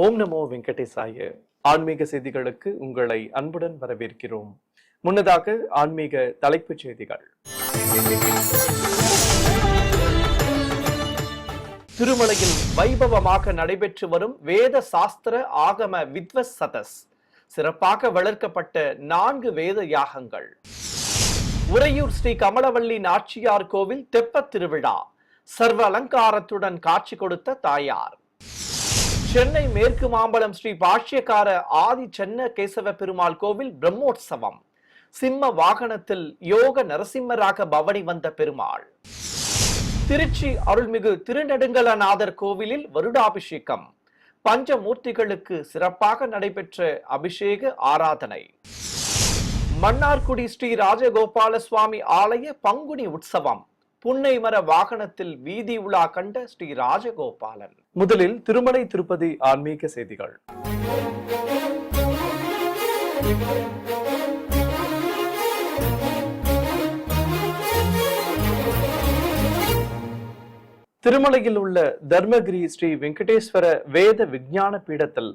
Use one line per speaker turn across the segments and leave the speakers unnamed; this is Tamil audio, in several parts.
ஓம் நமோ வெங்கடேசாய. ஆன்மீக செய்திகளுக்கு உங்களை அன்புடன் வரவேற்கிறோம். முன்னதாக ஆன்மீக தலைப்புச் செய்திகள். திருமலையில் வைபவமாக நடைபெற்று வரும் வேத சாஸ்திர ஆகம வித்வஸ் சதஸ். சிறப்பாக வளர்க்கப்பட்ட 4 வேத யாகங்கள். உறையூர் ஸ்ரீ கமலவல்லி நாச்சியார் கோவில் தெப்பத் திருவிழா. சர்வ அலங்காரத்துடன் காட்சி கொடுத்த தாயார். சென்னை மேற்கு மாம்பலம் ஸ்ரீ பாஷ்யக்கார ஆதி சென்ன கேசவ பெருமாள் கோவில் பிரம்மோற்சவம். சிம்ம வாகனத்தில் யோக நரசிம்மராக பவனி வந்த பெருமாள். திருச்சி அருள்மிகு திருநெடுங்கலநாதர் கோவிலில் வருடாபிஷேகம். பஞ்சமூர்த்திகளுக்கு சிறப்பாக நடைபெற்ற அபிஷேக ஆராதனை. மன்னார்குடி ஸ்ரீ ராஜகோபால சுவாமி ஆலய பங்குனி உற்சவம். புன்னை மர வாகனத்தில் வீதி உலா கண்ட ஸ்ரீ ராஜகோபாலன். முதலில் திருமலை திருப்பதி ஆன்மீக செய்திகள். திருமலையில் உள்ள தர்மகிரி ஸ்ரீ வெங்கடேஸ்வர வேத விஞ்ஞான பீடத்தில்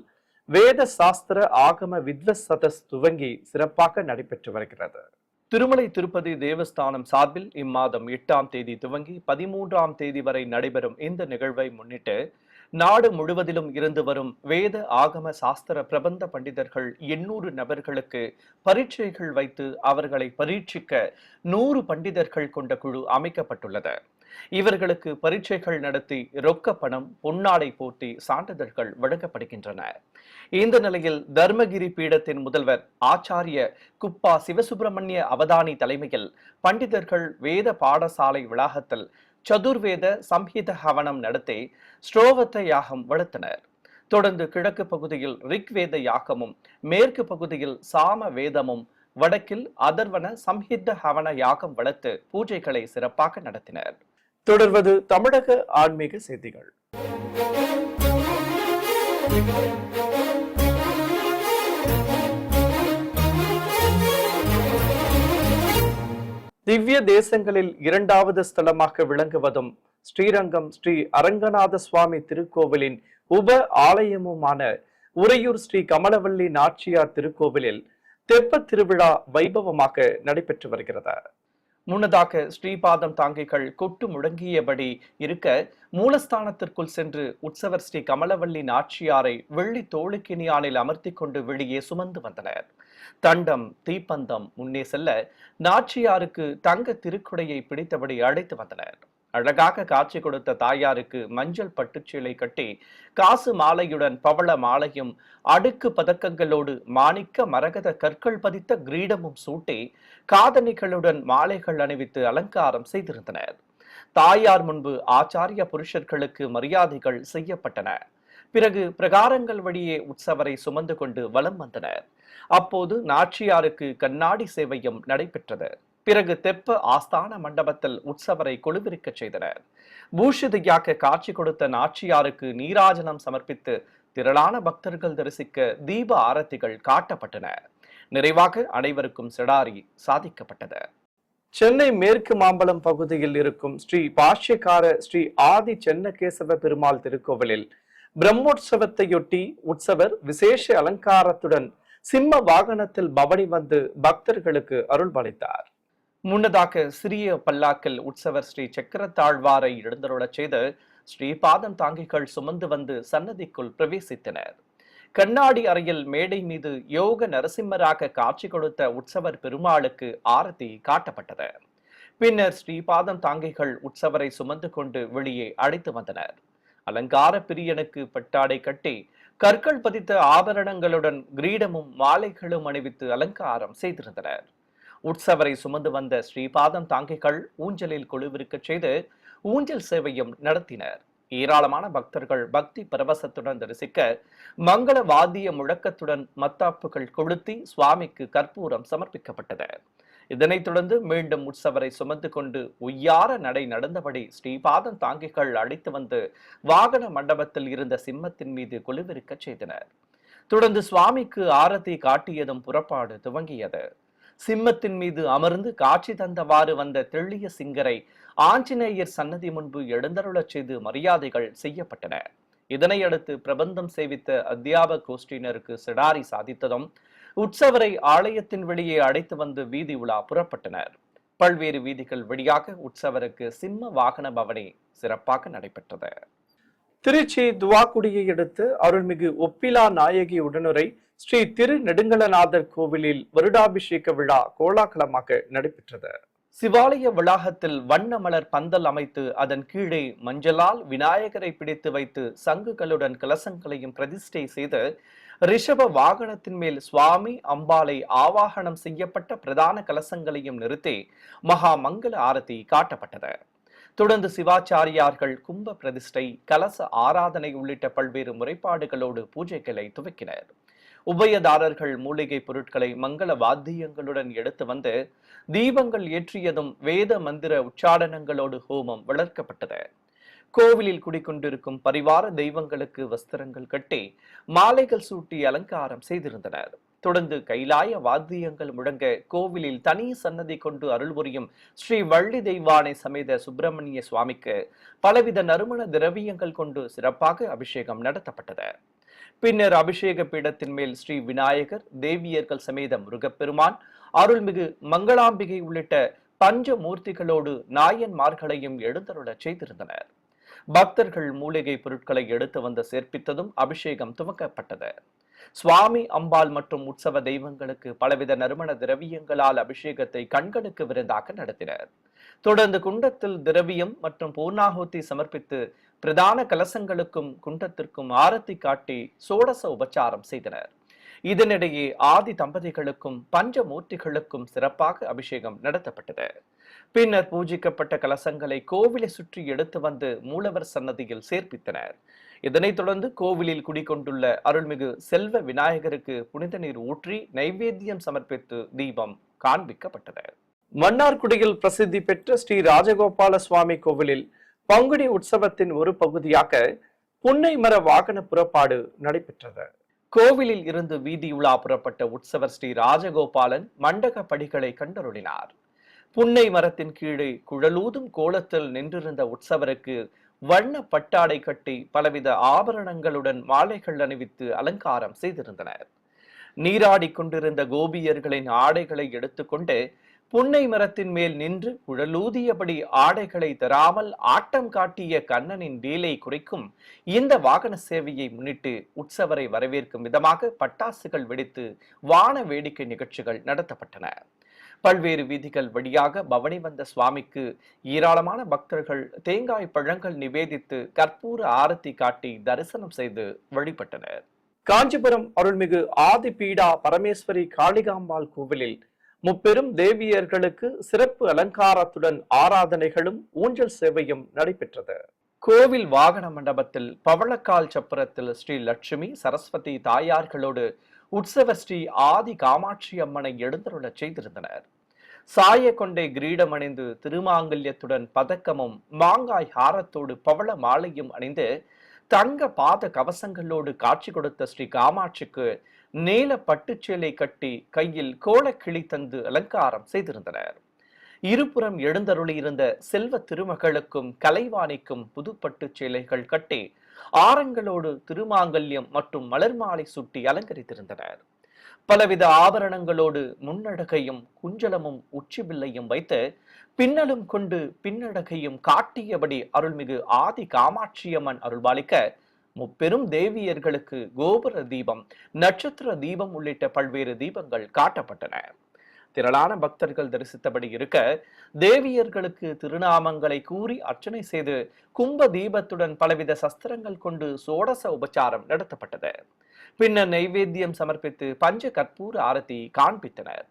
வேத சாஸ்திர ஆகம வித்வஸ் சதஸ் துவங்கி சிறப்பாக நடைபெற்று வருகிறது. திருமலை திருப்பதி தேவஸ்தானம் சார்பில் இம்மாதம் 8ஆம் தேதி துவங்கி 13ஆம் தேதி வரை நடைபெறும் இந்த நிகழ்வை முன்னிட்டு நாடு முழுவதிலும் இருந்து வரும் வேத ஆகம சாஸ்திர பிரபந்த பண்டிதர்கள் 800 நபர்களுக்கு பரீட்சைகள் வைத்து அவர்களை பரீட்சிக்க 100 பண்டிதர்கள் கொண்ட குழு அமைக்கப்பட்டுள்ளது. இவர்களுக்கு பரீட்சைகள் நடத்தி ரொக்க பணம், பொன்னாடை போட்டி, சான்றிதழ்கள் வழங்கப்படுகின்றன. இந்த நிலையில் தர்மகிரி பீடத்தின் முதல்வர் ஆச்சாரிய குப்பா சிவசுப்பிரமணிய அவதானி தலைமையில் பண்டிதர்கள் வேத பாடசாலை வளாகத்தில் சதுர்வேத சம்ஹித ஹவனம் நடத்தி ஸ்ரோவத்த யாகம் வளர்த்தனர். தொடர்ந்து கிழக்கு பகுதியில் ரிக்வேத யாகமும், மேற்கு பகுதியில் சாம வேதமும், வடக்கில் அதர்வன சம்ஹித ஹவன யாகம் வளர்த்து பூஜைகளை சிறப்பாக நடத்தினர். தொடர்வது தமிழக ஆன்மீக செய்திகள். திவ்ய தேசங்களில் 2வது ஸ்தலமாக விளங்குவதும் ஸ்ரீரங்கம் ஸ்ரீ அரங்கநாத சுவாமி திருக்கோவிலின் உப ஆலயமுமான உறையூர் ஸ்ரீ கமலவல்லி நாச்சியார் திருக்கோவிலில் தெப்பத் திருவிழா வைபவமாக நடைபெற்று வருகிறது. முன்னதாக ஸ்ரீபாதம் தாங்கிகள் கொட்டு முழங்கியபடி இருக்க மூலஸ்தானத்திற்குள் சென்று உற்சவர் ஸ்ரீ கமலவல்லி நாச்சியாரை வெள்ளி தோளுக்கினியானில் அமர்த்தி கொண்டு வெளியே சுமந்து வந்தனர். தண்டம் தீப்பந்தம் முன்னே செல்ல நாச்சியாருக்கு தங்க திருக்குடையை பிடித்தபடி அழைத்து வந்தனர். அழகாக காட்சி கொடுத்த தாயாருக்கு மஞ்சள் பட்டுச்சீலை கட்டி காசு மாலையுடன் பவள மாலையும் அடுக்கு பதக்கங்களோடு மாணிக்க மரகத கற்கள் பதித்த கிரீடமும் சூட்டி காதணிகளுடன் மாலைகள் அணிவித்து அலங்காரம் செய்திருந்தனர். தாயார் முன்பு ஆச்சாரிய புருஷர்களுக்கு மரியாதைகள் செய்யப்பட்டன. பிறகு பிரகாரங்கள் வழியே உற்சவரை சுமந்து கொண்டு வலம் வந்தனர். அப்போது நாச்சியாருக்கு கண்ணாடி சேவையும் நடைபெற்றது. பிறகு தெப்ப ஆஸ்தான மண்டபத்தில் உற்சவரை கொலுவிருக்க செய்தனர். பூஷிதையாக காட்சி கொடுத்த நாச்சியாருக்கு நீராஜனம் சமர்ப்பித்து திரளான பக்தர்கள் தரிசிக்க தீப ஆரத்திகள் காட்டப்பட்டன. நிறைவாக அனைவருக்கும் செடாரி சாதிக்கப்பட்டது. சென்னை மேற்கு மாம்பலம் பகுதியில் இருக்கும் ஸ்ரீ பாஷ்யக்கார ஸ்ரீ ஆதி சென்னகேசவ பெருமாள் திருக்கோவிலில் பிரம்மோற்சவத்தையொட்டி உற்சவர் விசேஷ அலங்காரத்துடன் சிம்ம வாகனத்தில் பவனி வந்து பக்தர்களுக்கு அருள்பாலித்தார். முன்னதாக சிறிய பல்லாக்கில் உற்சவர் ஸ்ரீ சக்கரத்தாழ்வாரை எழுந்தருளச் செய்து ஸ்ரீபாதம் தாங்கிகள் சுமந்து வந்து சன்னதிக்குள் பிரவேசித்தனர். கண்ணாடி அறையில் மேடை மீது யோக நரசிம்மராக காட்சி கொடுத்த உற்சவர் பெருமாளுக்கு ஆரத்தி காட்டப்பட்டது. பின்னர் ஸ்ரீபாதம் தாங்கிகள் உற்சவரை சுமந்து கொண்டு வெளியே அழைத்து வந்தனர். அலங்கார பிரியனுக்கு பட்டாடை கட்டி கற்கள் பதித்த ஆபரணங்களுடன் கிரீடமும் மாலைகளும் அணிவித்து அலங்காரம் செய்திருந்தனர். உற்சவரை சுமந்து வந்த ஸ்ரீபாதம் தாங்கிகள் ஊஞ்சலில் கொலுவிருக்க செய்து ஊஞ்சல் சேவையும் நடத்தினர். ஏராளமான பக்தர்கள் பக்தி பரவசத்துடன் தரிசிக்க மங்கள வாத்திய முழக்கத்துடன் மத்தாப்புகள் கொளுத்தி சுவாமிக்கு கற்பூரம் சமர்ப்பிக்கப்பட்டது. இதனைத் தொடர்ந்து மீண்டும் உற்சவரை சுமந்து கொண்டு உய்யார நடை நடந்தபடி ஸ்ரீபாதம் தாங்கிகள் அழைத்து வந்து வாகன மண்டபத்தில் இருந்த சிம்மத்தின் மீது கொலுவிருக்க செய்தனர். தொடர்ந்து சுவாமிக்கு ஆரத்தி காட்டியதும் புறப்பாடு துவங்கியது. சிம்மத்தின் மீது அமர்ந்து காட்சி தந்தவாறு வந்த தெள்ளிய சிங்கரை ஆஞ்சநேயர் சன்னதி முன்பு எழுந்தருளச் செய்து மரியாதைகள் செய்யப்பட்டன. இதனையடுத்து பிரபந்தம் சேவித்த அத்தியாபக கோஷ்டியினருக்கு சிடாரி சாதித்ததும் உற்சவரை ஆலயத்தின் வெளியே அழைத்து வந்து வீதி உலா புறப்பட்டனர். பல்வேறு வீதிகள் வழியாக உற்சவருக்கு சிம்ம வாகன பவனி சிறப்பாக நடைபெற்றது. திருச்சி துவாக்குடியை அடுத்து அருள்மிகு ஒப்பிலா நாயகி உடனுரை ஸ்ரீ திரு நெடுங்கலநாதர் கோவிலில் வருடாபிஷேக விழா கோலாகலமாக நடைபெற்றது. சிவாலய வளாகத்தில் வண்ண மலர் பந்தல் அமைத்து அதன் கீழே மஞ்சளால் விநாயகரை பிடித்து வைத்து சங்குகளுடன் கலசங்களையும் பிரதிஷ்டை செய்து ரிஷப வாகனத்தின் மேல் சுவாமி அம்பாளை ஆவாகனம் செய்யப்பட்ட பிரதான கலசங்களையும் நிறுத்தி மகா மங்கள ஆரத்தி காட்டப்பட்டது. தொடர்ந்து சிவாச்சாரியார்கள் கும்ப பிரதிஷ்டை, கலச ஆராதனை உள்ளிட்ட பல்வேறு முறைப்பாடுகளோடு பூஜைகளை துவக்கினர். உபயதாரர்கள் மூலிகை பொருட்களை மங்கள வாத்தியங்களுடன் எடுத்து வந்து தீபங்கள் ஏற்றியதும் வேத மந்திர உச்சாடனங்களோடு ஹோமம் வளர்க்கப்பட்டது. கோவிலில் குடிக்கொண்டிருக்கும் பரிவார தெய்வங்களுக்கு வஸ்திரங்கள் கட்டி மாலைகள் சூட்டி அலங்காரம் செய்திருந்தனர். தொடர்ந்து கைலாய வாத்தியங்கள் முழங்க கோவிலில் தனி சன்னதி கொண்டு அருள் புரியும் ஸ்ரீ வள்ளி தெய்வானை சமேத சுப்பிரமணிய சுவாமிக்கு பலவித நறுமண திரவியங்கள் கொண்டு சிறப்பாக அபிஷேகம் நடத்தப்பட்டது. பின்னர் அபிஷேக பீடத்தின் மேல் ஸ்ரீ விநாயகர், தேவியர்கள் சமேத முருகப்பெருமான், அருள்மிகு மங்களாம்பிகை உள்ளிட்ட பஞ்ச மூர்த்திகளோடு நாயன்மார்களையும் எழுந்தருளச் செய்திருந்தனர். பக்தர்கள் மூலிகை பொருட்களை எடுத்து வந்து சேர்ப்பித்ததும் அபிஷேகம் துவக்கப்பட்டது. சுவாமி அம்பாள் மற்றும் உற்சவ தெய்வங்களுக்கு பலவித நறுமண திரவியங்களால் அபிஷேகத்தை கண்களுக்கு விருந்தாக நடத்தினர். தொடர்ந்து குண்டத்தில் திரவியம் மற்றும் பூர்ணாகுதி சமர்ப்பித்து பிரதான கலசங்களுக்கும் குண்டத்திற்கும் ஆரத்தி காட்டி சோடச உபச்சாரம் செய்தனர். இதனிடையே ஆதி தம்பதிகளுக்கும் பஞ்சமூர்த்திகளுக்கும் சிறப்பாக அபிஷேகம் நடத்தப்பட்டது. பின்னர் பூஜிக்கப்பட்ட கலசங்களை கோவிலை சுற்றி எடுத்து வந்து மூலவர் சன்னதியில் சேர்ப்பித்தனர். இதனைத் தொடர்ந்து கோவிலில் குடிகொண்டுள்ள அருள்மிகு செல்வ விநாயகருக்கு புனித நீர் ஊற்றி நைவேத்தியம் சமர்ப்பித்து தீபம் காண்பிக்கப்பட்டது. மன்னார்குடியில் பிரசித்தி பெற்ற ஸ்ரீ ராஜகோபால சுவாமி கோவிலில் பங்குனி உற்சவத்தின் ஒரு பகுதியாக புன்னை மர வாகன புறப்பாடு நடைபெற்றது. கோவிலில் இருந்து வீதி உலா புறப்பட்ட உற்சவர் ஸ்ரீ ராஜகோபாலன் மண்டக படிகளை கண்டருளினார். புன்னை மரத்தின் கீழே குழலூதும் கோலத்தில் நின்றிருந்த உற்சவருக்கு வண்ண பட்டாடை கட்டி பலவித ஆபரணங்களுடன் மாலைகள் அணிவித்து அலங்காரம் செய்திருந்தனர். நீராடி கொண்டிருந்த கோபியர்களின் ஆடைகளை எடுத்துக்கொண்டு புன்னை மரத்தின் மேல் நின்று குழலூதியபடி ஆடைகளை தராமல் ஆட்டம் காட்டிய கண்ணனின் லீலை குறிக்கும் இந்த வாகன சேவையை முன்னிட்டு உற்சவரை வரவேற்கும் விதமாக பட்டாசுகள் வெடித்து வான வேடிக்கை நிகழ்ச்சிகள் நடத்தப்பட்டன. பல்வேறு வீதிகள் வழியாக பவனி வந்த சுவாமிக்கு ஏராளமான பக்தர்கள் தேங்காய் பழங்கள் நிவேதித்து கற்பூர ஆரத்தி காட்டி தரிசனம் செய்து வழிபட்டனர். காஞ்சிபுரம் அருள்மிகு ஆதி பீடா பரமேஸ்வரி காளிகாம்பாள் கோவிலில் முப்பெரும் தேவியர்களுக்கு சிறப்பு அலங்காரத்துடன் ஆராதனைகளும் ஊஞ்சல் சேவையும் நடைபெற்றது. கோவில் வாகன மண்டபத்தில் பவளக்கால் சப்பரத்தில் ஸ்ரீ லட்சுமி சரஸ்வதி தாயார்களோடு உற்சவர் ஸ்ரீ ஆதி காமாட்சி அம்மனை எழுந்தருளச் செய்திருந்தனர். சாய கொண்டை கிரீடம் அணிந்து திருமாங்கல்யத்துடன் பதக்கமும் மாங்காய் ஹாரத்தோடு பவள மாலையும் அணிந்து தங்க பாத கவசங்களோடு காட்சி கொடுத்த ஸ்ரீ காமாட்சிக்கு நீல பட்டுச்சேலை கட்டி கையில் கோலக்கிளி தந்து அலங்காரம் செய்திருந்தனர். இருபுறம் எழுந்தருளியிருந்த செல்வ திருமகளுக்கும் கலைவாணிக்கும் புதுப்பட்டு சேலைகள் கட்டி ஆரங்களோடு திருமாங்கல்யம் மற்றும் மலர் மாலை சுட்டி அலங்கரித்திருந்தனர். பலவித ஆபரணங்களோடு முன்னடகையும் குஞ்சலமும் உச்சி பிள்ளையும் வைத்து பின்னலும் கொண்டு பின்னடகையும் காட்டியபடி அருள்மிகு ஆதி காமாட்சியம்மன் அருள்பாலிக்க முப்பெரும் தேவியர்களுக்கு கோபுர தீபம், நட்சத்திர தீபம் உள்ளிட்ட பல்வேறு தீபங்கள் காட்டப்பட்டன. திரளான பக்தர்கள் தரிசித்தபடி இருக்க தேவியர்களுக்கு திருநாமங்களை கூறி அர்ச்சனை செய்து கும்ப தீபத்துடன் பலவித சஸ்திரங்கள் கொண்டு சோடச உபச்சாரம் நடத்தப்பட்டது. பின்னர் நைவேத்தியம் சமர்ப்பித்து பஞ்ச கற்பூர ஆரத்தி காண்பித்தனர்.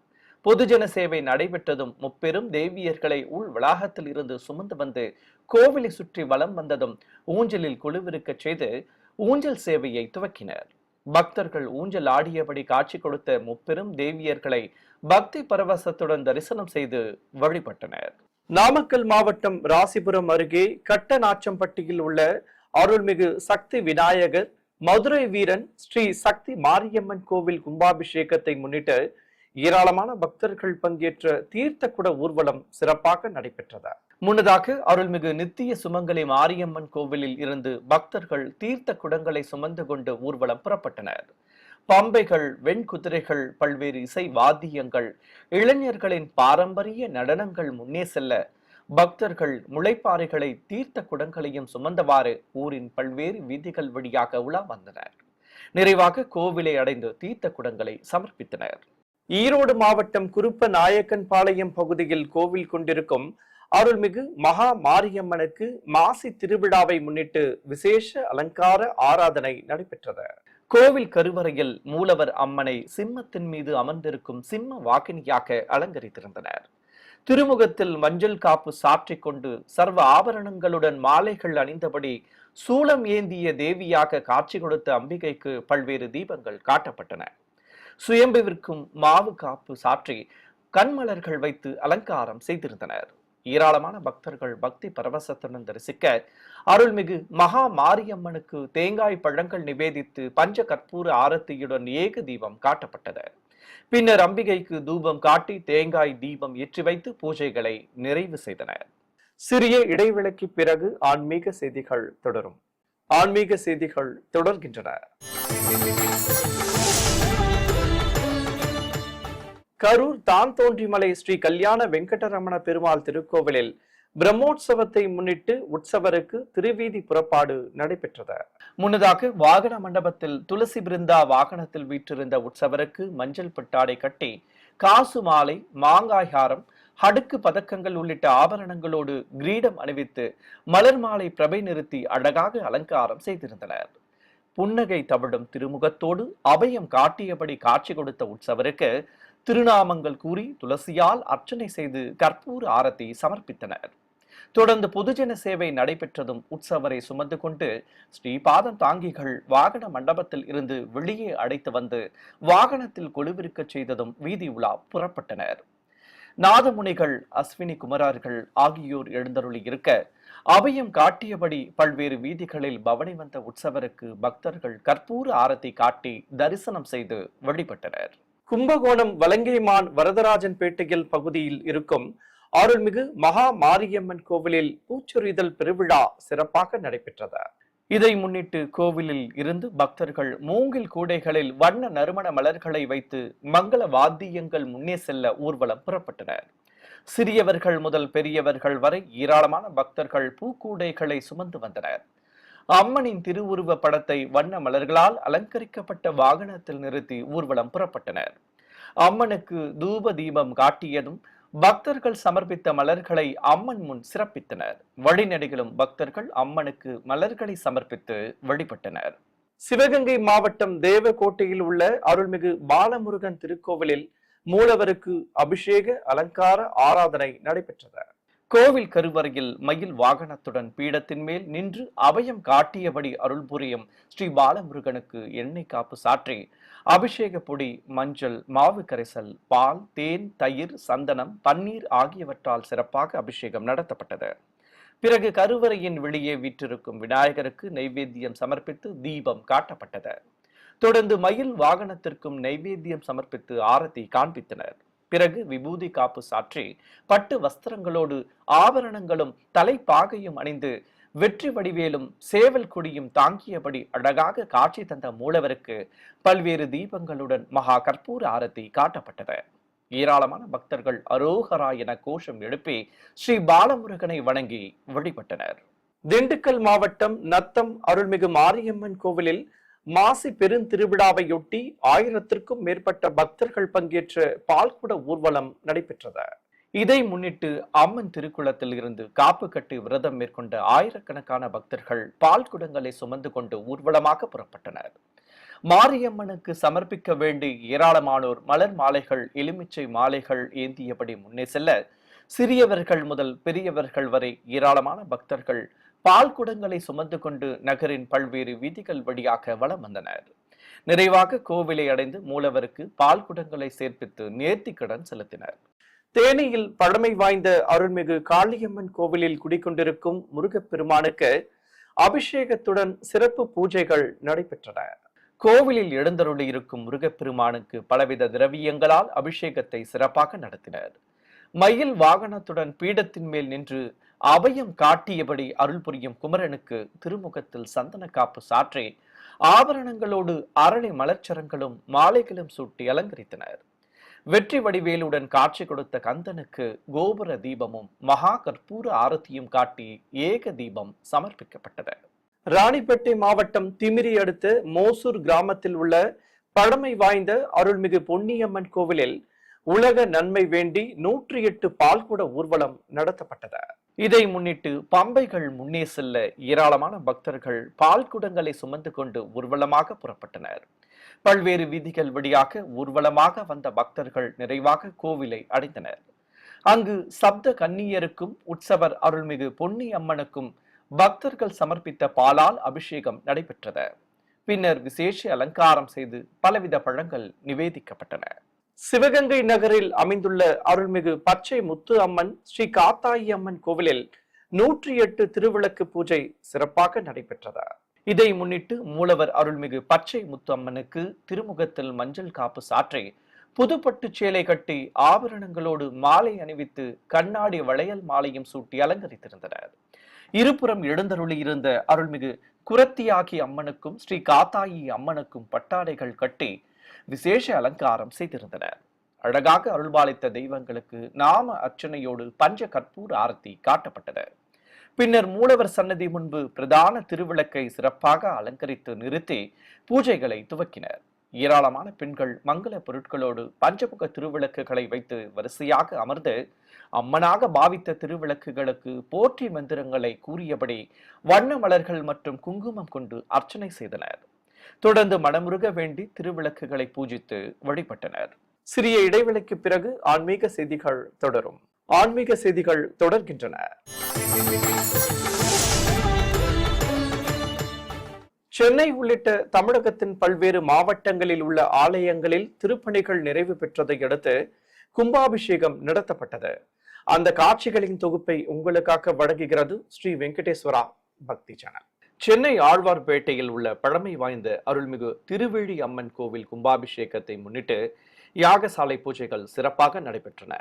பொதுஜன சேவை நடைபெற்றதும் முப்பெரும் தேவியர்களை உள் வளாகத்தில் இருந்து சுமந்து வந்து கோவிலை சுற்றி வலம் வந்ததும் ஊஞ்சலில் குழுவிருக்க செய்து ஊஞ்சல் சேவையை துவக்கினர். பக்தர்கள் ஊஞ்சல் ஆடியபடி காட்சி கொடுத்த முப்பெரும் தேவியர்களை பக்தி பரவசத்துடன் தரிசனம் செய்து வழிபட்டனர். நாமக்கல் மாவட்டம் ராசிபுரம் அருகே கட்டநாச்சம்பட்டியில் உள்ள அருள்மிகு சக்தி விநாயகர், மதுரை வீரன் ஸ்ரீ சக்தி மாரியம்மன் கோவில் கும்பாபிஷேகத்தை முன்னிட்டு ஏராளமான பக்தர்கள் பங்கேற்ற தீர்த்த குட ஊர்வலம் சிறப்பாக நடைபெற்றது. முன்னதாக அருள்மிகு நித்திய சுமங்கலி மாரியம்மன் கோவிலில் இருந்து பக்தர்கள் தீர்த்த குடங்களை சுமந்து கொண்டு ஊர்வலம் புறப்பட்டனர். பம்பைகள், வெண்குதிரைகள், பல்வேறு இசை வாத்தியங்கள், இளைஞர்களின் பாரம்பரிய நடனங்கள் முன்னே செல்ல பக்தர்கள் முளைப்பாறைகளை தீர்த்த குடங்களையும் சுமந்தவாறு ஊரின் பல்வேறு வீதிகள் வழியாக உலா வந்தனர். நிறைவாக கோவிலை அடைந்து தீர்த்த குடங்களை சமர்ப்பித்தனர். ஈரோடு மாவட்டம் குருப்ப நாயக்கன் பாளையம் பகுதியில் கோவில் கொண்டிருக்கும் அருள்மிகு மகா மாரியம்மனுக்கு மாசி திருவிழாவை முன்னிட்டு விசேஷ அலங்கார ஆராதனை நடைபெற்றது. கோவில் கருவறையில் மூலவர் அம்மனை சிம்மத்தின் மீது அமர்ந்திருக்கும் சிம்ம வாக்கினியாக அலங்கரித்திருந்தனர். திருமுகத்தில் மஞ்சள் காப்பு சாற்றிக் கொண்டு சர்வ ஆபரணங்களுடன் மாலைகள் அணிந்தபடி சூலம் ஏந்திய தேவியாக காட்சி கொடுத்த அம்பிகைக்கு பல்வேறு தீபங்கள் காட்டப்பட்டன. சுயம்புவிற்கும் மாவு காப்பு சாற்றி கண்மலர்கள் வைத்து அலங்காரம் செய்திருந்தனர். ஏராளமான பக்தர்கள் பக்தி பரவசத்துடன் தரிசிக்க அருள்மிகு மகா மாரியம்மனுக்கு தேங்காய் பழங்கள் நிவேதித்து பஞ்ச கற்பூர ஆரத்தியுடன் ஏக தீபம் காட்டப்பட்டது. பின்னர் அம்பிகைக்கு தூபம் காட்டி தேங்காய் தீபம் ஏற்றி வைத்து பூஜைகளை நிறைவு செய்தனர். சிறிய இடைவெளிக்கு பிறகு ஆன்மீக செய்திகள் தொடரும். ஆன்மீக செய்திகள் தொடர்கின்றன. கரூர் தான்தோன்றிமலை ஸ்ரீ கல்யாண வெங்கடரமண பெருமாள் திருக்கோவிலில் பிரம்மோற்சவத்தை முன்னிட்டு உற்சவருக்கு திருவீதி புறப்பாடு நடைபெற்றது. முன்னதாக வாகன மண்டபத்தில் துளசி பிருந்தா வாகனத்தில் வீற்றிருந்த உற்சவருக்கு மஞ்சள் பட்டாடை கட்டி காசு மாலை, மாங்காய் ஹாரம், அடுக்கு பதக்கங்கள் உள்ளிட்ட ஆபரணங்களோடு கிரீடம் அணிவித்து மலர் மாலை பிரபை நிறுத்தி அழகாக அலங்காரம் செய்திருந்தனர். புன்னகை தவிழும் திருமுகத்தோடு அபயம் காட்டியபடி காட்சி கொடுத்த உற்சவருக்கு திருநாமங்கள் கூறி துளசியால் அர்ச்சனை செய்து கற்பூர ஆரத்தி சமர்ப்பித்தனர். தொடர்ந்து பொதுஜன சேவை நடைபெற்றதும் உற்சவரை சுமந்து கொண்டு ஸ்ரீபாதம் தாங்கிகள் வாகன மண்டபத்தில் இருந்து வெளியே அழைத்து வந்து வாகனத்தில் கொலுவிருக்க செய்ததும் வீதி உலா புறப்பட்டனர். நாதமுனிகள், அஸ்வினி குமரர்கள் ஆகியோர் எழுந்தருளி இருக்க அபயம் காட்டியபடி பல்வேறு வீதிகளில் பவனி வந்த உற்சவருக்கு பக்தர்கள் கற்பூர ஆரத்தி காட்டி தரிசனம் செய்து வழிபட்டனர். கும்பகோணம் வலங்கைமான் வரதராஜன் பேட்டையில் பகுதியில் இருக்கும் அருள்மிகு மகா மாரியம்மன் கோவிலில் பூச்சொரிதல் பெருவிழா சிறப்பாக நடைபெற்றது. இதை முன்னிட்டு கோவிலில் இருந்து பக்தர்கள் மூங்கில் கூடைகளில் வண்ண நறுமண மலர்களை வைத்து மங்கள வாத்தியங்கள் முன்னே செல்ல ஊர்வலம் புறப்பட்டனர். சிறியவர்கள் முதல் பெரியவர்கள் வரை ஏராளமான பக்தர்கள் பூக்கூடைகளை சுமந்து வந்தனர். அம்மனின் திருவுருவ படத்தை வண்ண மலர்களால் அலங்கரிக்கப்பட்ட வாகனத்தில் நிறுத்தி ஊர்வலம் புறப்பட்டனர். அம்மனுக்கு தூப தீபம் காட்டியதும் பக்தர்கள் சமர்ப்பித்த மலர்களை அம்மன் முன் சிறப்பித்தனர். வழிநெடுகிலும் பக்தர்கள் அம்மனுக்கு மலர்களை சமர்ப்பித்து வழிபட்டனர். சிவகங்கை மாவட்டம் தேவக்கோட்டையில் உள்ள அருள்மிகு பாலமுருகன் திருக்கோவிலில் மூலவருக்கு அபிஷேக அலங்கார ஆராதனை நடைபெற்றது. கோவில் கருவறையில் மயில் வாகனத்துடன் பீடத்தின் மேல் நின்று அபயம் காட்டியபடி அருள் புரியும் ஸ்ரீ பாலமுருகனுக்கு எண்ணெய் காப்பு சாற்றி அபிஷேக பொடி, மஞ்சள், மாவு கரைசல், பால், தேன், தயிர், சந்தனம், பன்னீர் ஆகியவற்றால் சிறப்பாக அபிஷேகம் நடத்தப்பட்டது. பிறகு கருவறையின் வெளியே வீற்றிருக்கும் விநாயகருக்கு நைவேத்தியம் சமர்ப்பித்து தீபம் காட்டப்பட்டது. தொடர்ந்து மயில் வாகனத்திற்கும் நைவேத்தியம் சமர்ப்பித்து ஆரத்தி காண்பித்தனர். பிறகு விபூதி காப்பு சாற்றி பட்டு வஸ்திரங்களோடு ஆபரணங்களும் தலைப்பாகையும் அணிந்து வெற்றி வடிவேலும் சேவல் கொடியும் தாங்கியபடி அழகாக காட்சி தந்த மூலவருக்கு பல்வேறு தீபங்களுடன் மகா கற்பூர ஆரத்தி காட்டப்பட்டது. ஏராளமான பக்தர்கள் அரோகரா என கோஷம் எழுப்பி ஸ்ரீ பாலமுருகனை வணங்கி வழிபட்டனர். திண்டுக்கல் மாவட்டம் நத்தம் அருள்மிகு மாரியம்மன் கோவிலில் மாசி பெருந்திருவிழாவையொட்டி 1000த்திற்கும் மேற்பட்ட பக்தர்கள் பங்கேற்ற பால்குட ஊர்வலம் நடைபெற்றது. இதை முன்னிட்டு அம்மன் திருக்குளத்தில் இருந்து காப்பு கட்டி விரதம் மேற்கொண்ட ஆயிரக்கணக்கான பக்தர்கள் பால்குடங்களை சுமந்து கொண்டு ஊர்வலமாக புறப்பட்டனர். மாரியம்மனுக்கு சமர்ப்பிக்க வேண்டி ஏராளமானோர் மலர் மாலைகள், எலுமிச்சை மாலைகள் ஏந்தியபடி முன்னே செல்ல சிறியவர்கள் முதல் பெரியவர்கள் வரை ஏராளமான பக்தர்கள் பால் குடங்களை சுமந்து கொண்டு நகரின் பல்வேறு வீதிகள் வழியாக வலம் வந்தனர். நிறைவாக கோவிலை அடைந்து மூலவருக்கு பால் குடங்களை சேர்ப்பித்து நேர்த்திக்கடன் செலுத்தினர். தேனியில் பழமை வாய்ந்த அருள்மிகு காளியம்மன் கோவிலில் குடிக்கொண்டிருக்கும் முருகப்பெருமானுக்கு அபிஷேகத்துடன் சிறப்பு பூஜைகள் நடைபெற்றன. கோவிலில் எழுந்தருளி இருக்கும் முருகப்பெருமானுக்கு பலவித திரவியங்களால் அபிஷேகத்தை சிறப்பாக நடத்தினர். மயில் வாகனத்துடன் பீடத்தின் மேல் நின்று அபயம் காட்டியபடி அருள் புரியும் குமரனுக்கு திருமுகத்தில் சந்தன காப்பு சாற்றி ஆபரணங்களோடு அரளி மலர்ச்சரங்களும் மாலைகளும் சூட்டி அலங்கரித்தனர். வெற்றி வடிவேலுடன் காட்சி கொடுத்த கந்தனுக்கு கோபுர தீபமும் மகா கற்பூர ஆரத்தியும் காட்டி ஏக தீபம் சமர்ப்பிக்கப்பட்டது. ராணிப்பேட்டை மாவட்டம் திமிரி அடுத்த மோசூர் கிராமத்தில் உள்ள பழமை வாய்ந்த அருள்மிகு பொன்னியம்மன் கோவிலில் உலக நன்மை வேண்டி 108 பால்குட ஊர்வலம் நடத்தப்பட்டது. இதை முன்னிட்டு பம்பைகள் முன்னே செல்ல ஏராளமான பக்தர்கள் பால்குடங்களை சுமந்து கொண்டு ஊர்வலமாக புறப்பட்டனர். பல்வேறு வீதிகள் வழியாக ஊர்வலமாக வந்த பக்தர்கள் நிறைவாக கோவிலை அடைந்தனர். அங்கு சப்த கன்னியருக்கும் உற்சவர் அருள்மிகு பொன்னி அம்மனுக்கும் பக்தர்கள் சமர்ப்பித்த பாலால் அபிஷேகம் நடைபெற்றது. பின்னர் விசேஷ அலங்காரம் செய்து பலவித பழங்கள் நிவேதிக்கப்பட்டன. சிவகங்கை நகரில் அமைந்துள்ள அருள்மிகு பச்சை முத்து அம்மன் ஸ்ரீ காத்தாயி அம்மன் கோவிலில் 108 திருவிளக்கு பூஜை சிறப்பாக நடைபெற்றது. இதை முன்னிட்டு மூலவர் அருள்மிகு பச்சை முத்து அம்மனுக்கு திருமுகத்தில் மஞ்சள் காப்பு சாற்றி புதுப்பட்டு சேலை கட்டி ஆபரணங்களோடு மாலை அணிவித்து கண்ணாடி வளையல் மாலையும் சூட்டி அலங்கரித்திருந்தனர். இருபுறம் எழுந்தருளி இருந்த அருள்மிகு குரத்தியாகி அம்மனுக்கும் ஸ்ரீ காத்தாயி அம்மனுக்கும் பட்டாடைகள் கட்டி விசேஷ அலங்காரம் செய்திருந்தனர். அழகாக அருள்பாலித்த தெய்வங்களுக்கு நாம அர்ச்சனையோடு பஞ்ச கற்பூர ஆரத்தி காட்டப்பட்டது. பின்னர் மூலவர் சன்னதி முன்பு பிரதான திருவிளக்கை சிறப்பாக அலங்கரித்து நிறுத்தி பூஜைகளை துவக்கினர். ஏராளமான பெண்கள் மங்கள பொருட்களோடு பஞ்சமுக திருவிளக்குகளை வைத்து வரிசையாக அமர்ந்து அம்மனாக பாவித்த திருவிளக்குகளுக்கு போற்றி மந்திரங்களை கூறியபடி வண்ண மலர்கள் மற்றும் குங்குமம் கொண்டு அர்ச்சனை செய்தனர். தொடர்ந்து மனமுருக வேண்டி திருவிளக்குகளை பூஜித்து வழிபட்டனர். சிறிய இடைவெளிக்கு பிறகு ஆன்மீக செய்திகள் தொடரும். ஆன்மீக செய்திகள் தொடர்கின்றன. சென்னை உள்ளிட்ட தமிழகத்தின் பல்வேறு மாவட்டங்களில் உள்ள ஆலயங்களில் திருப்பணிகள் நிறைவு பெற்றதை அடுத்து கும்பாபிஷேகம் நடத்தப்பட்டது. அந்த காட்சிகளின் தொகுப்பை உங்களுக்காக வழங்குகிறது ஸ்ரீ வெங்கடேஸ்வரா பக்தி சேனல். சென்னை ஆழ்வார்பேட்டையில் உள்ள பழமை வாய்ந்த அருள்மிகு திருவேழி அம்மன் கோவில் கும்பாபிஷேகத்தை முன்னிட்டு யாகசாலை பூஜைகள் சிறப்பாக நடைபெற்றன.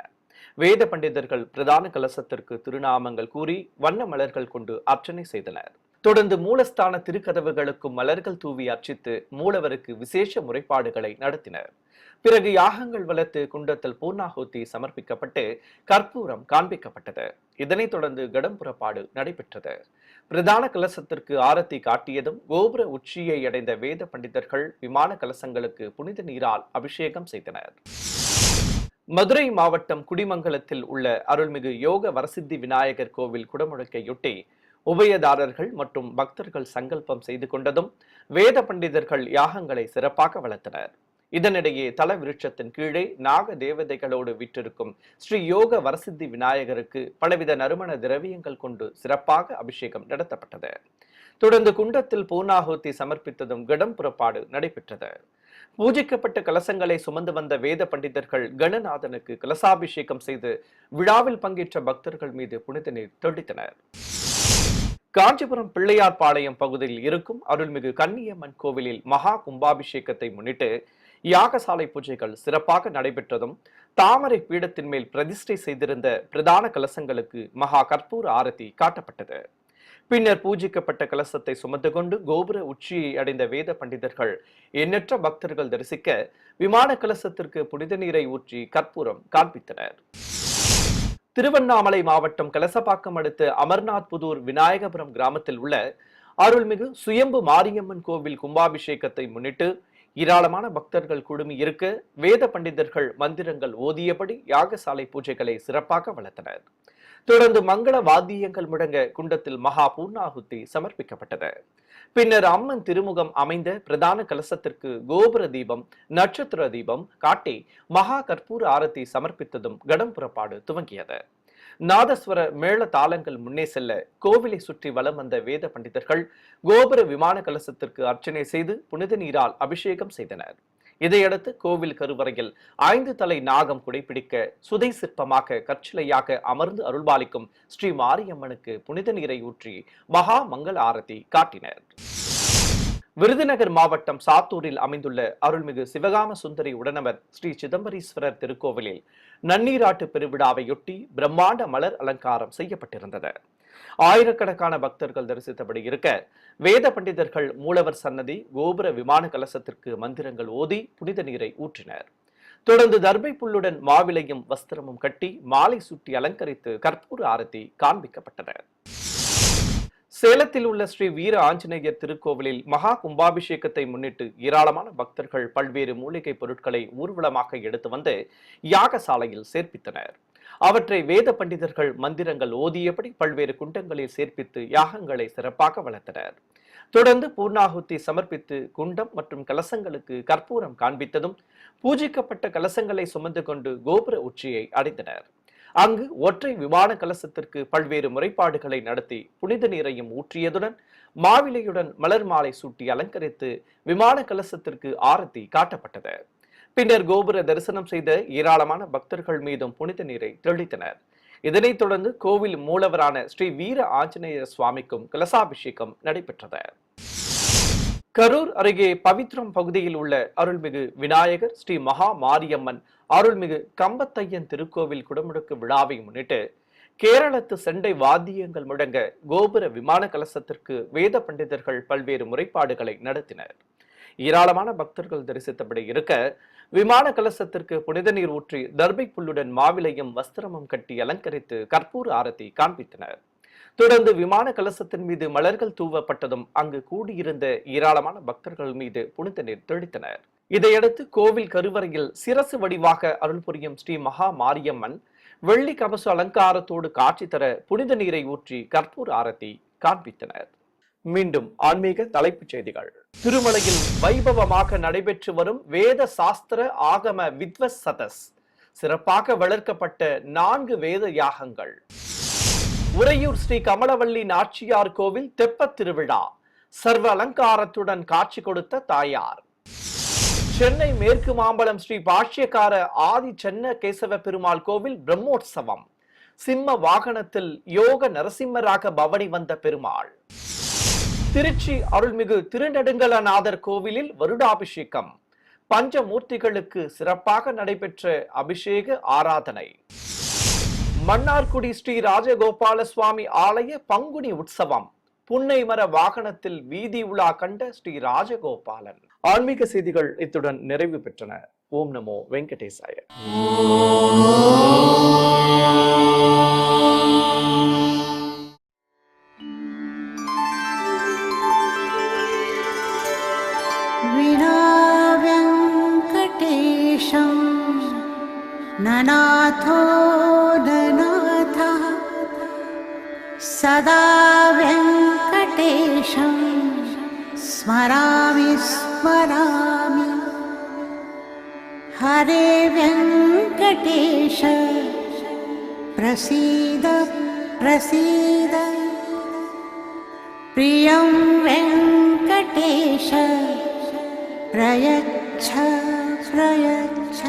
வேத பண்டிதர்கள் பிரதான கலசத்திற்கு திருநாமங்கள் கூறி வண்ண மலர்கள் கொண்டு அர்ச்சனை செய்தனர். தொடர்ந்து மூலஸ்தான திருக்கதவுகளுக்கும் மலர்கள் தூவி அர்ச்சித்து மூலவருக்கு விசேஷ முறைப்பாடுகளை நடத்தினர். பிறகு யாகங்கள் வளர்த்து குண்டத்தில் பூர்ணாகுதி சமர்ப்பிக்கப்பட்டு கற்பூரம் காண்பிக்கப்பட்டது. இதனைத் தொடர்ந்து கடம் புறப்பாடு நடைபெற்றது. பிரதான கலசத்திற்கு ஆரத்தி காட்டியதும் கோபுர உச்சியை அடைந்த வேத பண்டிதர்கள் விமான கலசங்களுக்கு புனித நீரால் அபிஷேகம் செய்தனர். மதுரை மாவட்டம் குடிமங்கலத்தில் உள்ள அருள்மிகு யோக வரசித்தி விநாயகர் கோவில் குடமுழுக்கையொட்டி உபயதாரர்கள் மற்றும் பக்தர்கள் சங்கல்பம் செய்து கொண்டதும் வேத பண்டிதர்கள் யாகங்களை சிறப்பாக வளர்த்தனர். இதனிடையே தல விருட்சத்தின் கீழே நாக தேவதைகளோடு விற்றிருக்கும் ஸ்ரீ யோக வரசித்தி விநாயகருக்கு பலவித நறுமண திரவியங்கள் கொண்டு சிறப்பாக அபிஷேகம் நடத்தப்பட்டது. தொடர்ந்து குண்டத்தில் பூர்ணாகுதி சமர்ப்பித்ததும் கடம் புறப்பாடு நடைபெற்றது. பூஜிக்கப்பட்ட கலசங்களை சுமந்து வந்த வேத பண்டிதர்கள் கணநாதனுக்கு கலசாபிஷேகம் செய்து விழாவில் பங்கேற்ற பக்தர்கள் மீது புனித நீர் தெளித்தனர். காஞ்சிபுரம் பிள்ளையார் பாளையம் பகுதியில் இருக்கும் அருள்மிகு கன்னியம்மன் கோவிலில் மகா கும்பாபிஷேகத்தை முன்னிட்டு யாகசாலை பூஜைகள் சிறப்பாக நடைபெற்றதும் தாமரை பீடத்தின் மேல் பிரதிஷ்டை செய்திருந்த பிரதான கலசங்களுக்கு மகா கற்பூர ஆரத்தி காட்டப்பட்டது. பின்னர் பூஜிக்கப்பட்ட கலசத்தை சுமந்து கொண்டு கோபுர உச்சியை அடைந்த வேத பண்டிதர்கள் எண்ணற்ற பக்தர்கள் தரிசிக்க விமான கலசத்திற்கு புனித நீரை ஊற்றி கற்பூரம் காண்பித்தனர். திருவண்ணாமலை மாவட்டம் கலசப்பாக்கம் அடுத்த அமர்நாத் புதூர் விநாயகபுரம் கிராமத்தில் உள்ள அருள்மிகு சுயம்பு மாரியம்மன் கோவில் கும்பாபிஷேகத்தை முன்னிட்டு ஏராளமான பக்தர்கள் குழுமி இருக்க வேத பண்டிதர்கள் மந்திரங்கள் ஓதியபடி யாகசாலை பூஜைகளை சிறப்பாக வளர்த்தனர். தொடர்ந்து மங்கள வாத்தியங்கள் முழங்க குண்டத்தில் மகா பூர்ணாகுதி சமர்ப்பிக்கப்பட்டது. பின்னர் அம்மன் திருமுகம் அமைந்த பிரதான கலசத்திற்கு கோபுர தீபம் நட்சத்திர தீபம் காட்டி மகா கற்பூர ஆரத்தி சமர்ப்பித்ததும் கடம் புறப்பாடு துவங்கியது. நாதஸ்வர மேள தாளங்கள் முன்னே செல்ல கோவிலை சுற்றி வலம் வந்த வேத பண்டிதர்கள் கோபுர விமான கலசத்திற்கு அர்ச்சனை செய்து புனித நீரால் அபிஷேகம் செய்தனர். இதையடுத்து கோவில் கருவறையில் 5 தலை நாகம் குடைப்பிடிக்க சுதை சிற்பமாக கற்சிலையாக அமர்ந்து அருள்பாலிக்கும் ஸ்ரீ மாரியம்மனுக்கு புனித நீரை ஊற்றி மகா மங்கள ஆரத்தி காட்டினர். விருதுநகர் மாவட்டம் சாத்தூரில் அமைந்துள்ள அருள்மிகு சிவகாம சுந்தரி உடனவர் ஸ்ரீ சிதம்பரீஸ்வரர் திருக்கோவிலில் நன்னீராட்டு பெருவிழாவையொட்டி பிரம்மாண்ட மலர் அலங்காரம் செய்யப்பட்டிருந்தது. ஆயிரக்கணக்கான பக்தர்கள் தரிசித்தபடி இருக்க, வேத பண்டிதர்கள் மூலவர் சன்னதி கோபுர விமான கலசத்திற்கு மந்திரங்கள் ஓதி புனித நீரை ஊற்றினர். தொடர்ந்து தர்பை புல்லுடன் மாவிலையும் வஸ்திரமும் கட்டி மாலை சுட்டி அலங்கரித்து கற்பூர ஆரத்தி காண்பிக்கப்பட்டனர். சேலத்தில் உள்ள ஸ்ரீ வீர ஆஞ்சநேயர் திருக்கோவிலில் மகா கும்பாபிஷேகத்தை முன்னிட்டு ஏராளமான பக்தர்கள் பல்வேறு மூலிகை பொருட்களை ஊர்வலமாக எடுத்து வந்து யாகசாலையில் சேர்ப்பித்தனர். அவற்றை வேத பண்டிதர்கள் மந்திரங்கள் ஓதியபடி பல்வேறு குண்டங்களில் சேர்ப்பித்து யாகங்களை சிறப்பாக வளர்த்தனர். தொடர்ந்து பூர்ணாகுத்தி சமர்ப்பித்து குண்டம் மற்றும் கலசங்களுக்கு கற்பூரம் காண்பித்ததும் பூஜிக்கப்பட்ட கலசங்களை சுமந்து கொண்டு கோபுர உச்சியை அடைந்தனர். அங்கு ஒற்றை விமான கலசத்திற்கு பல்வேறு முறைப்பாடுகளை நடத்தி புனித நீரையும் ஊற்றியதுடன் மாவிலையுடன் மலர் மாலை சூட்டி அலங்கரித்து விமான கலசத்திற்கு ஆரத்தி காட்டப்பட்டது. பின்னர் கோபுர தரிசனம் செய்த ஏராளமான பக்தர்கள் மீதும் புனித நீரை தெளித்தனர். இதனைத் தொடர்ந்து கோவில் மூலவரான ஸ்ரீ வீர ஆஞ்சநேயர் சுவாமிக்கும் கலசாபிஷேகம் நடைபெற்றது. கரூர் அருகே பவித்ரம் பகுதியில் உள்ள அருள்மிகு விநாயகர் ஸ்ரீ மகா மாரியம்மன் அருள்மிகு கம்பத்தையன் திருக்கோவில் குடமுழுக்கு விழாவை முன்னிட்டு கேரளத்து செண்டை வாத்தியங்கள் முழங்க கோபுர விமான கலசத்திற்கு வேத பண்டிதர்கள் பல்வேறு முறைப்பாடுகளை நடத்தினர். ஏராளமான பக்தர்கள் தரிசித்தபடி இருக்க, விமான கலசத்திற்கு புனித நீர் ஊற்றி தர்பை புல்லுடன் மாவிலையும் வஸ்திரமும் கட்டி அலங்கரித்து கற்பூர ஆரத்தி காண்பித்தனர். தொடர்ந்து விமான கலசத்தின் மீது மலர்கள் தூவப்பட்டதும் அங்கு கூடியிருந்த ஏராளமான பக்தர்கள் மீது புனித நீர் தெளித்தனர். இதையடுத்து கோவில் கருவறையில் சிரசு வடிவாக அருள் புரியும் ஸ்ரீ மகா மாரியம்மன் வெள்ளி கவச அலங்காரத்தோடு காட்சி தர புனித நீரை ஊற்றி கற்பூர ஆரத்தி காண்பித்தனர். மீண்டும் ஆன்மீக தலைப்புச் செய்திகள். திருமலையில் வைபவமாக நடைபெற்று வரும் வேத சாஸ்திர ஆகம வித்வஸ் சதஸ், சிறப்பாக வளர்க்கப்பட்ட 4 வேத யாகங்கள். உறையூர் ஸ்ரீ கமலவல்லி நாச்சியார் கோவில் தெப்பத் திருவிழா, சர்வ அலங்காரத்துடன் காட்சி கொடுத்த தாயார். சென்னை மேற்கு மாம்பலம் ஸ்ரீ பாஷ்யக்கார ஆதி சென்ன கேசவ பெருமாள் கோவில் பிரம்மோற்சவம், சிம்ம வாகனத்தில் யோக நரசிம்மராக பவனி வந்த பெருமாள். திருச்சி அருள்மிகு திருநெடுங்கலநாதர் கோவிலில் வருடாபிஷேகம், பஞ்சமூர்த்திகளுக்கு சிறப்பாக நடைபெற்ற அபிஷேக ஆராதனை. மன்னார்குடி ஸ்ரீ ராஜகோபால சுவாமி ஆலய பங்குனி உற்சவம், புன்னை மர வாகனத்தில் வீதி உலா கண்ட ஸ்ரீ ராஜகோபாலன். ஆன்மீக செய்திகள் இத்துடன் நிறைவு பெற்றன. ஓம் நமோ வெங்கடேசாய.
ननाथो ननाथः सदा वेङ्कटेशं स्मरामि स्मरामि. हरे वेङ्कटेश प्रसीद प्रसीद. प्रियं वेङ्कटेश प्रयच्छ प्रयच्छ.